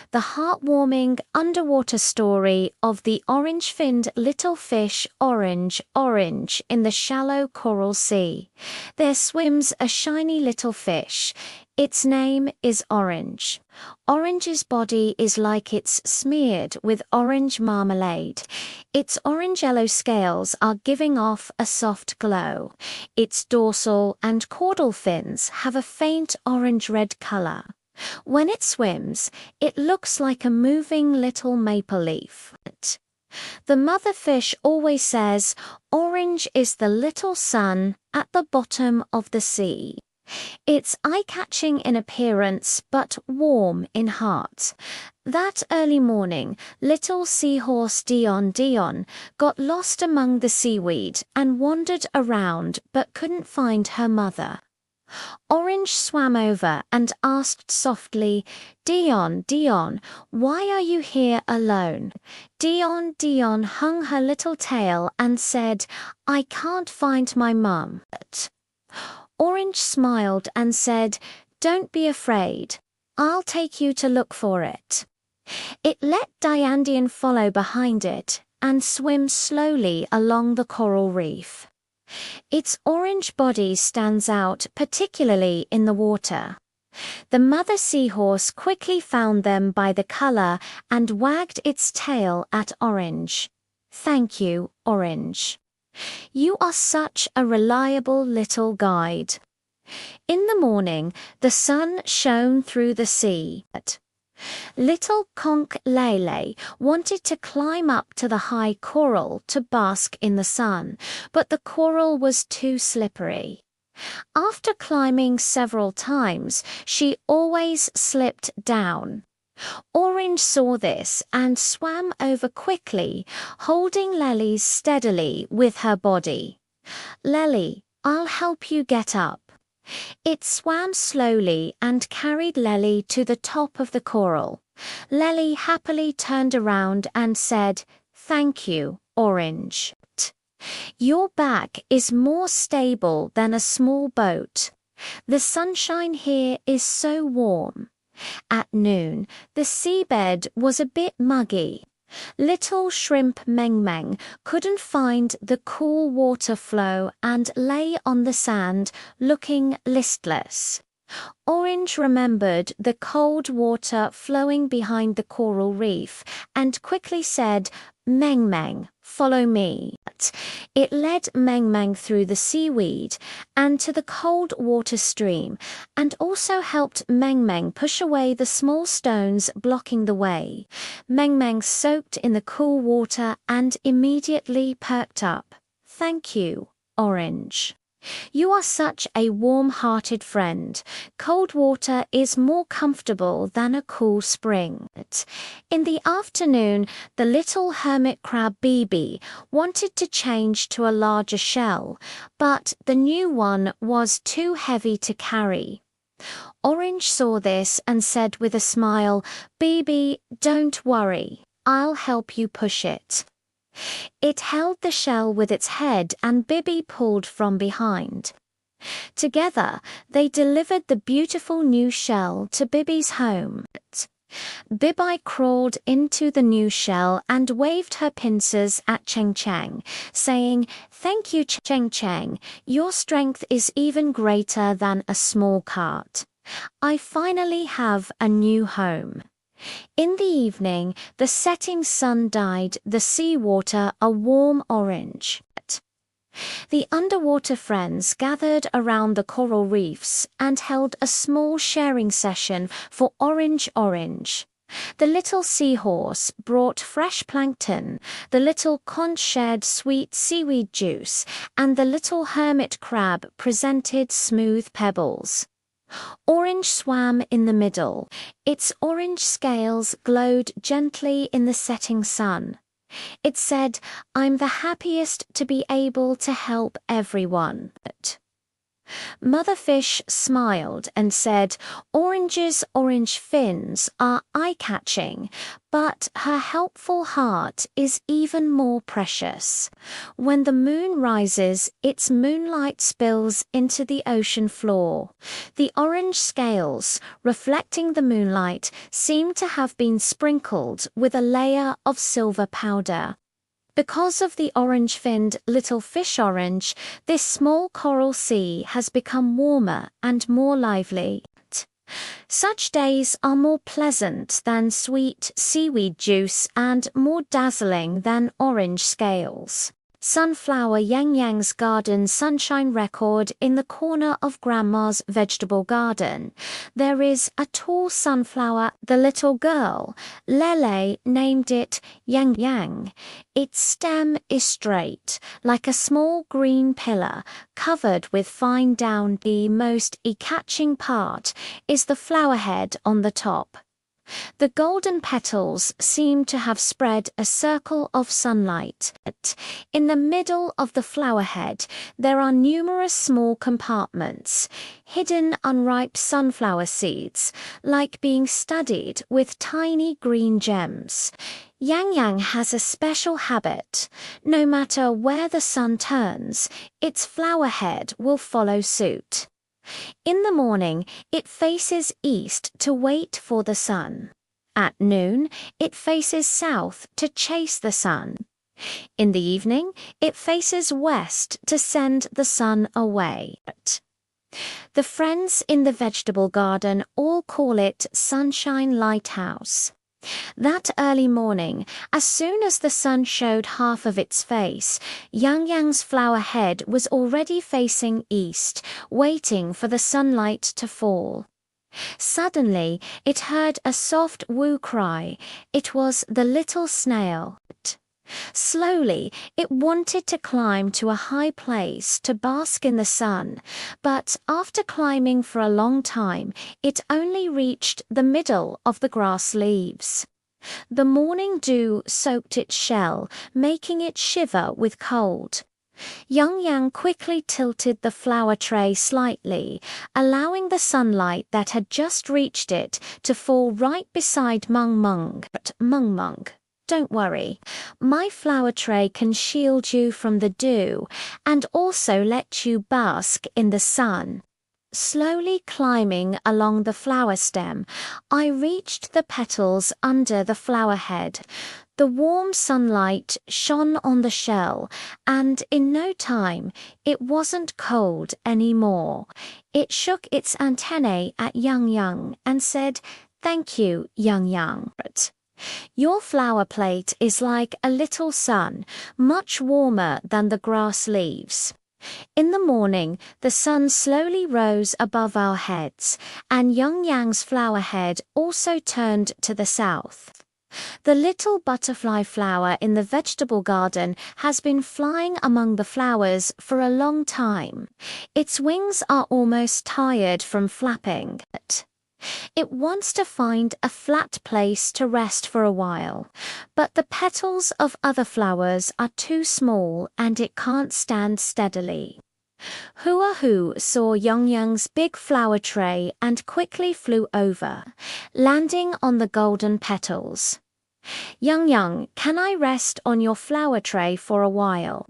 The heartwarming underwater story of the orange-finned little fish Orange in the shallow coral sea. There swims a shiny little fish. Its name is Orange. Orange's body is like it's smeared with orange marmalade. Its orange-yellow scales are giving off a soft glow. Its dorsal and caudal fins have a faint orange-red color. When it swims, it looks like a moving little maple leaf. The mother fish always says, "Orange is the little sun at the bottom of the sea." It's eye-catching in appearance, but warm in heart. That early morning, little seahorse Dion got lost among the seaweed and wandered around but couldn't find her mother. Orange swam over and asked softly, Dion, why are you here alone?" Dion hung her little tail and said, "I can't find my mum." Orange smiled and said, "Don't be afraid. I'll take you to look for it." It let Dion follow behind it and swim slowly along the coral reef. Its orange body stands out particularly in the water. The mother seahorse quickly found them by the color and wagged its tail at Orange. "Thank you, Orange. You are such a reliable little guide." In the morning, the sun shone through the sea. Little Conch Lele wanted to climb up to the high coral to bask in the sun, but the coral was too slippery. After climbing several times, she always slipped down. Orange saw this and swam over quickly, holding Lele steadily with her body. "Lele, I'll help you get up." It swam slowly and carried Lele to the top of the coral. Lele happily turned around and said, "Thank you, Orange. Your back is more stable than a small boat. The sunshine here is so warm." At noon, the seabed was a bit muggy. Little shrimp Meng couldn't find the cool water flow and lay on the sand, looking listless. Orange remembered the cold water flowing behind the coral reef and quickly said, Meng, follow me." It led Meng through the seaweed and to the cold water stream, and also helped Meng push away the small stones blocking the way. Meng soaked in the cool water and immediately perked up. "Thank you, Orange. You are such a warm-hearted friend. Cold water is more comfortable than a cool spring." In the afternoon, the little hermit crab Bibi wanted to change to a larger shell, but the new one was too heavy to carry. Orange saw this and said with a smile, "Bibi, don't worry. I'll help you push it." It held the shell with its head and Bibi pulled from behind. Together, they delivered the beautiful new shell to Bibi's home. Bibi crawled into the new shell and waved her pincers at Cheng, saying, "Thank you, Cheng. Your strength is even greater than a small cart. I finally have a new home." In the evening, the setting sun dyed the seawater a warm orange. The underwater friends gathered around the coral reefs and held a small sharing session for Orange. The little seahorse brought fresh plankton, the little conch shared sweet seaweed juice, and the little hermit crab presented smooth pebbles. Orange swam in the middle. Its orange scales glowed gently in the setting sun. It said, "I'm the happiest to be able to help everyone." Mother Fish smiled and said, "Orange's orange fins are eye-catching, but her helpful heart is even more precious. When the moon rises, its moonlight spills into the ocean floor. The orange scales, reflecting the moonlight, seem to have been sprinkled with a layer of silver powder. Because of the orange-finned little fish orange, this small coral sea has become warmer and more lively. Such days are more pleasant than sweet seaweed juice and more dazzling than orange scales. Sunflower Yang Yang's garden sunshine record in the corner of Grandma's vegetable garden. There is a tall sunflower. The little girl, Lele, named it Yang Yang. Its stem is straight, like a small green pillar, covered with fine down. The most eye-catching part is the flower head on the top. The golden petals seem to have spread a circle of sunlight. In the middle of the flower head, there are numerous small compartments, hidden unripe sunflower seeds, like being studded with tiny green gems. Yang Yang has a special habit. No matter where the sun turns, its flower head will follow suit. In the morning, it faces east to wait for the sun. At noon, it faces south to chase the sun. In the evening, it faces west to send the sun away. The friends in the vegetable garden all call it Sunshine Lighthouse. That early morning, as soon as the sun showed half of its face, Yang Yang's flower head was already facing east, waiting for the sunlight to fall. Suddenly, it heard a soft woo cry. It was the little snail. Slowly, it wanted to climb to a high place to bask in the sun, but after climbing for a long time, it only reached the middle of the grass leaves. The morning dew soaked its shell, making it shiver with cold. Yang Yang quickly tilted the flower tray slightly, allowing the sunlight that had just reached it to fall right beside Mung Mung. Mung Mung, don't worry, my flower tray can shield you from the dew and also let you bask in the sun. Slowly climbing along the flower stem, I reached the petals under the flower head. The warm sunlight shone on the shell, and in no time, it wasn't cold anymore. It shook its antennae at Yang Yang and said, "Thank you, Yang Yang. Your flower plate is like a little sun, much warmer than the grass leaves." In the morning, the sun slowly rose above our heads, and Yang Yang's flower head also turned to the south. The little butterfly flower in the vegetable garden has been flying among the flowers for a long time. Its wings are almost tired from flapping. It wants to find a flat place to rest for a while, but the petals of other flowers are too small and it can't stand steadily. Hua Hu saw Yang Yang's big flower tray and quickly flew over, landing on the golden petals. "Yang Yang, can I rest on your flower tray for a while?"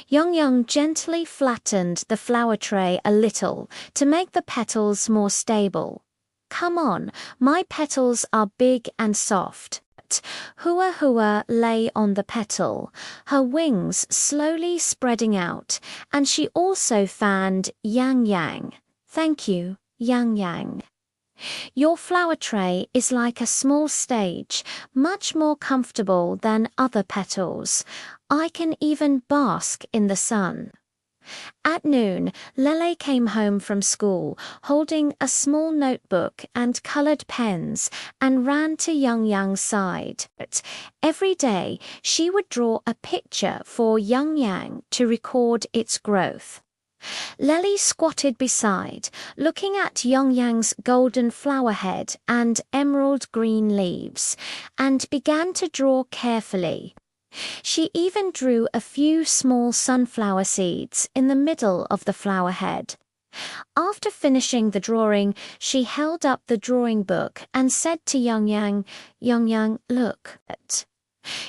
Yang Yang gently flattened the flower tray a little to make the petals more stable. "Come on, my petals are big and soft." Hua Hua lay on the petal, her wings slowly spreading out, and she also fanned Yang Yang. "Thank you, Yang Yang. Your flower tray is like a small stage, much more comfortable than other petals. I can even bask in the sun." At noon, Lele came home from school, holding a small notebook and colored pens, and ran to Yang Yang's side. Every day, she would draw a picture for Yang Yang to record its growth. Lele squatted beside, looking at Yang Yang's golden flower head and emerald green leaves, and began to draw carefully. She even drew a few small sunflower seeds in the middle of the flower head. After finishing the drawing, she held up the drawing book and said to Yang Yang, "Yang Yang, look.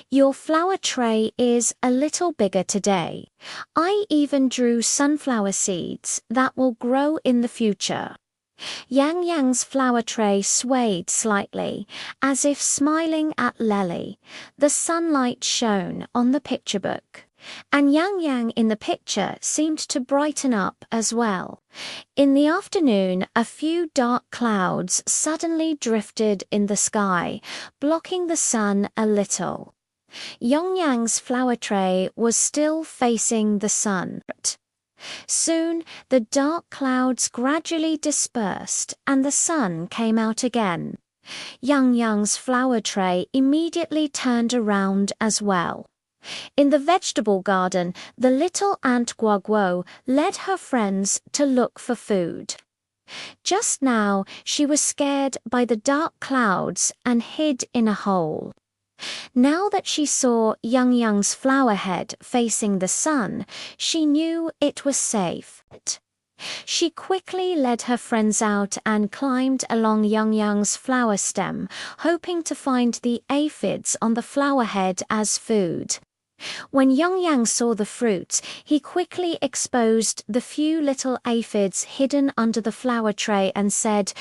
Your flower tray is a little bigger today. I even drew sunflower seeds that will grow in the future." Yang Yang's flower tray swayed slightly, as if smiling at Lele. The sunlight shone on the picture book, and Yang Yang in the picture seemed to brighten up as well. In the afternoon, a few dark clouds suddenly drifted in the sky, blocking the sun a little. Yang Yang's flower tray was still facing the sun. Soon, the dark clouds gradually dispersed and the sun came out again. Yang Yang's flower tray immediately turned around as well. In the vegetable garden, the little ant Guoguo led her friends to look for food. Just now, she was scared by the dark clouds and hid in a hole. Now that she saw Yang Yang's flower head facing the sun, she knew it was safe. She quickly led her friends out and climbed along Yang Yang's flower stem, hoping to find the aphids on the flower head as food. When Yang Yang saw the fruits, he quickly exposed the few little aphids hidden under the flower tray and said,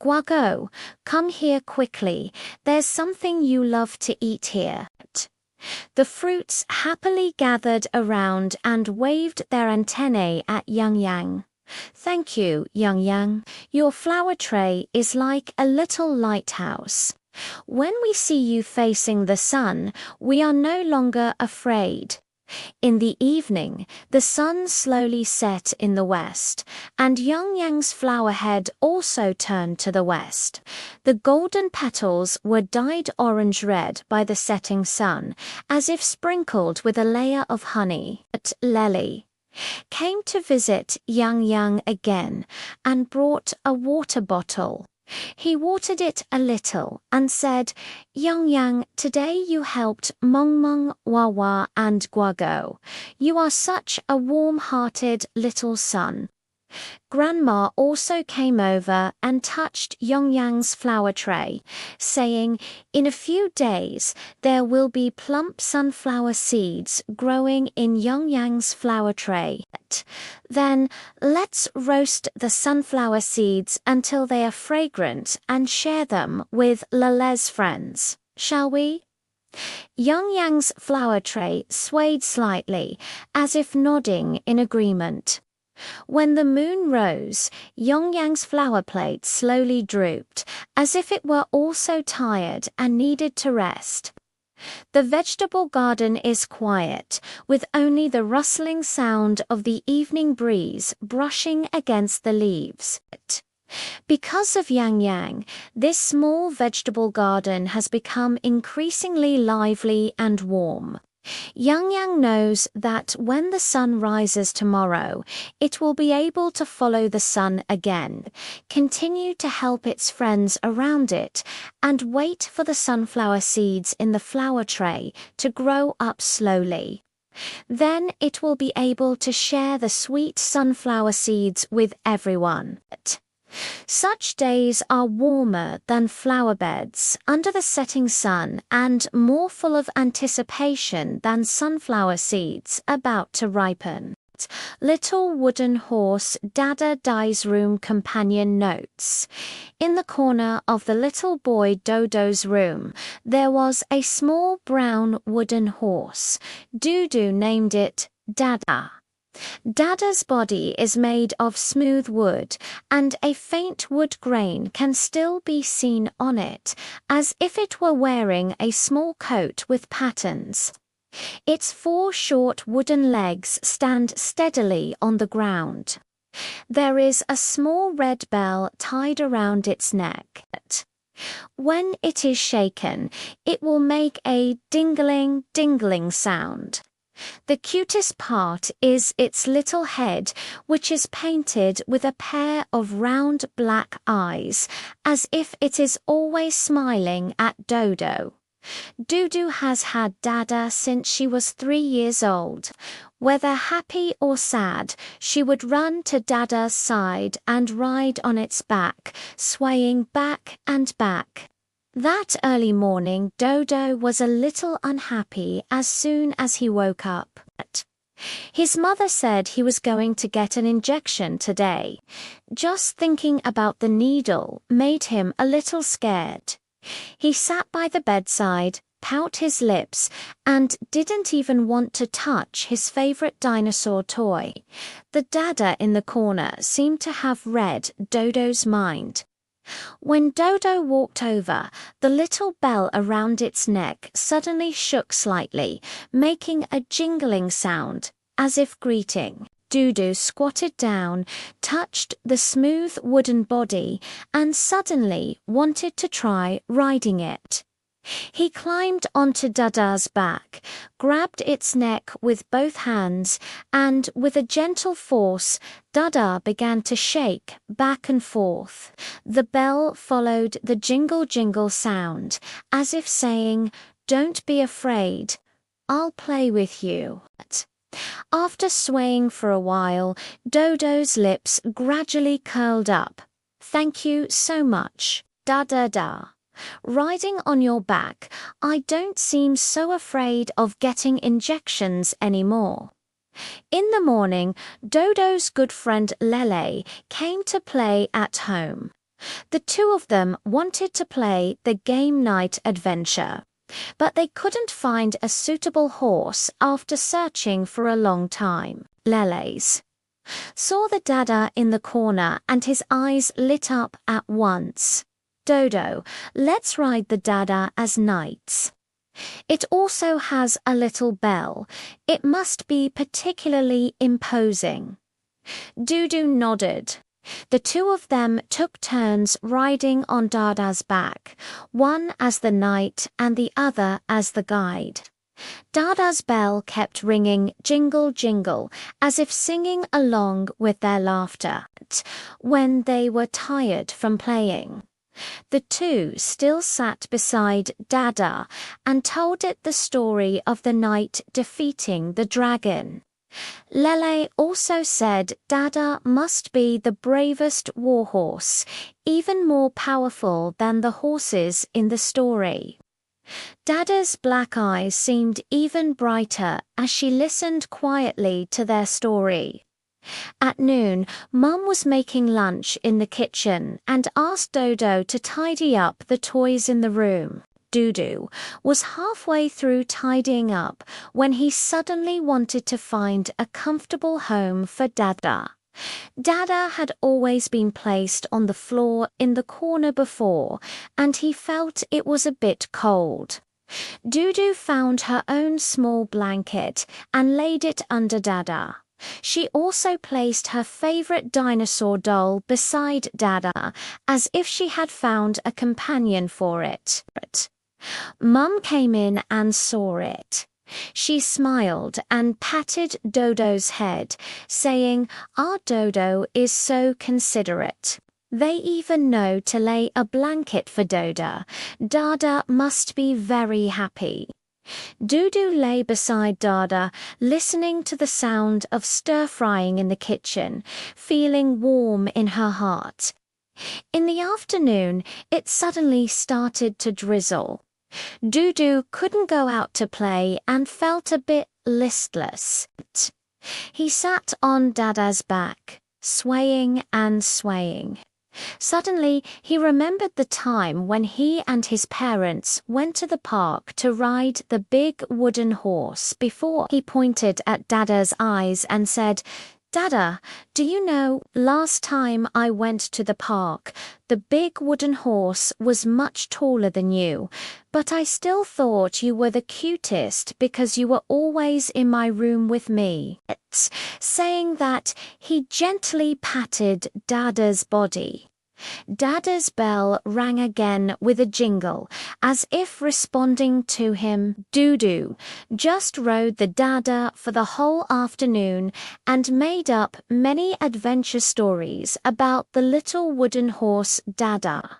"Guago, come here quickly. There's something you love to eat here." The fruits happily gathered around and waved their antennae at Yang Yang. "Thank you, Yang Yang. Your flower tray is like a little lighthouse. When we see you facing the sun, we are no longer afraid." In the evening, the sun slowly set in the west, and Yang Yang's flower head also turned to the west. The golden petals were dyed orange-red by the setting sun, as if sprinkled with a layer of honey. Lely came to visit Yang Yang again and brought a water bottle. He watered it a little and said, "Yang Yang, today you helped Meng Meng, Wawa, and Guago. You are such a warm-hearted little son." Grandma also came over and touched Yang Yang's flower tray, saying, "In a few days, there will be plump sunflower seeds growing in Yang Yang's flower tray. Then let's roast the sunflower seeds until they are fragrant and share them with Lale's friends, shall we?" Yang Yang's flower tray swayed slightly, as if nodding in agreement. When the moon rose, Yang Yang's flower plate slowly drooped, as if it were also tired and needed to rest. The vegetable garden is quiet, with only the rustling sound of the evening breeze brushing against the leaves. Because of Yang Yang, this small vegetable garden has become increasingly lively and warm. Yang Yang knows that when the sun rises tomorrow, it will be able to follow the sun again, continue to help its friends around it, and wait for the sunflower seeds in the flower tray to grow up slowly. Then it will be able to share the sweet sunflower seeds with everyone. Such days are warmer than flower beds under the setting sun and more full of anticipation than sunflower seeds about to ripen. Little wooden horse Dada Dai's room companion notes. In the corner of the little boy Dodo's room, there was a small brown wooden horse. Dudu named it Dada. Dada's body is made of smooth wood, and a faint wood grain can still be seen on it, as if it were wearing a small coat with patterns. Its 4 short wooden legs stand steadily on the ground. There is a small red bell tied around its neck. When it is shaken, it will make a dingling, dingling sound. The cutest part is its little head, which is painted with a pair of round black eyes, as if it is always smiling at Dodo. Dudu has had Dada since she was 3 years old. Whether happy or sad, she would run to Dada's side and ride on its back, swaying back and back. That early morning, Dodo was a little unhappy as soon as he woke up. His mother said he was going to get an injection today. Just thinking about the needle made him a little scared. He sat by the bedside, pout his lips, and didn't even want to touch his favorite dinosaur toy. The Dada in the corner seemed to have read Dodo's mind. When Dodo walked over, the little bell around its neck suddenly shook slightly, making a jingling sound, as if greeting. Dodo squatted down, touched the smooth wooden body, and suddenly wanted to try riding it. He climbed onto Dada's back, grabbed its neck with both hands, and with a gentle force, Dada began to shake back and forth. The bell followed the jingle-jingle sound, as if saying, "Don't be afraid, I'll play with you." After swaying for a while, Dodo's lips gradually curled up. "Thank you so much, da-da-da. Riding on your back, I don't seem so afraid of getting injections anymore." In the morning, Dodo's good friend Lele came to play at home. The two of them wanted to play the game night adventure, but they couldn't find a suitable horse after searching for a long time. Lele's saw the Dada in the corner and his eyes lit up at once. "Dodo, let's ride the Dada as knights. It also has a little bell. It must be particularly imposing." Dodo nodded. The two of them took turns riding on Dada's back, one as the knight and the other as the guide. Dada's bell kept ringing jingle jingle, as if singing along with their laughter, when they were tired from playing. The two still sat beside Dada and told it the story of the knight defeating the dragon. Lele also said Dada must be the bravest warhorse, even more powerful than the horses in the story. Dada's black eyes seemed even brighter as she listened quietly to their story. At noon, Mum was making lunch in the kitchen and asked Dodo to tidy up the toys in the room. Dodo was halfway through tidying up when he suddenly wanted to find a comfortable home for Dada. Dada had always been placed on the floor in the corner before, and he felt it was a bit cold. Dodo found her own small blanket and laid it under Dada. She also placed her favorite dinosaur doll beside Dada, as if she had found a companion for it. Mum came in and saw it. She smiled and patted Dodo's head, saying, "Our Dodo is so considerate. They even know to lay a blanket for Dodo. Dada must be very happy." Dodo lay beside Dada, listening to the sound of stir-frying in the kitchen, feeling warm in her heart. In the afternoon, it suddenly started to drizzle. Dodo couldn't go out to play and felt a bit listless. He sat on Dada's back, swaying and swaying. Suddenly, he remembered the time when he and his parents went to the park to ride the big wooden horse. Before he pointed at Dada's eyes and said, "Dada, do you know, last time I went to the park, the big wooden horse was much taller than you, but I still thought you were the cutest because you were always in my room with me." Saying that, he gently patted Dada's body. Dada's bell rang again with a jingle, as if responding to him. Dodo just rode the Dada for the whole afternoon and made up many adventure stories about the little wooden horse Dada.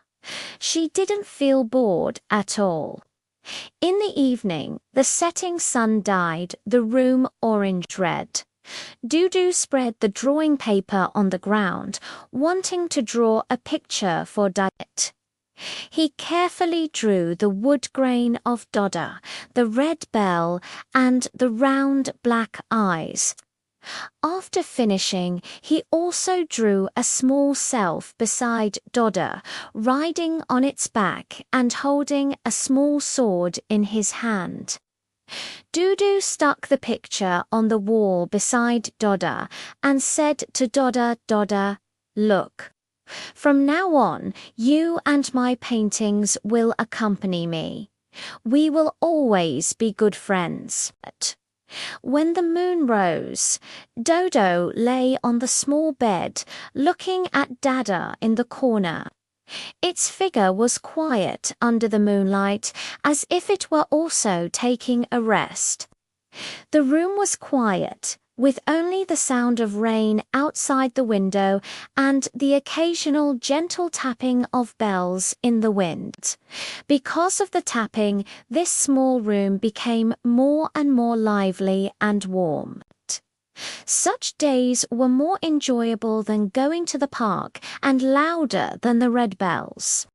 She didn't feel bored at all. In the evening, the setting sun dyed the room orange-red. Dodo spread the drawing paper on the ground, wanting to draw a picture for Dada. He carefully drew the wood grain of Dada, the red bell, and the round black eyes. After finishing, he also drew a small self beside Dada, riding on its back and holding a small sword in his hand. Dodo stuck the picture on the wall beside Dada and said to Dada, "Dada, look." From now on, you and my paintings will accompany me. We will always be good friends. When the moon rose, Dodo lay on the small bed, looking at Dada in the corner. Its figure was quiet under the moonlight, as if it were also taking a rest. The room was quiet, with only the sound of rain outside the window and the occasional gentle tapping of bells in the wind. Because of the tapping, this small room became more and more lively and warm. Such days were more enjoyable than going to the park and louder than the red bells.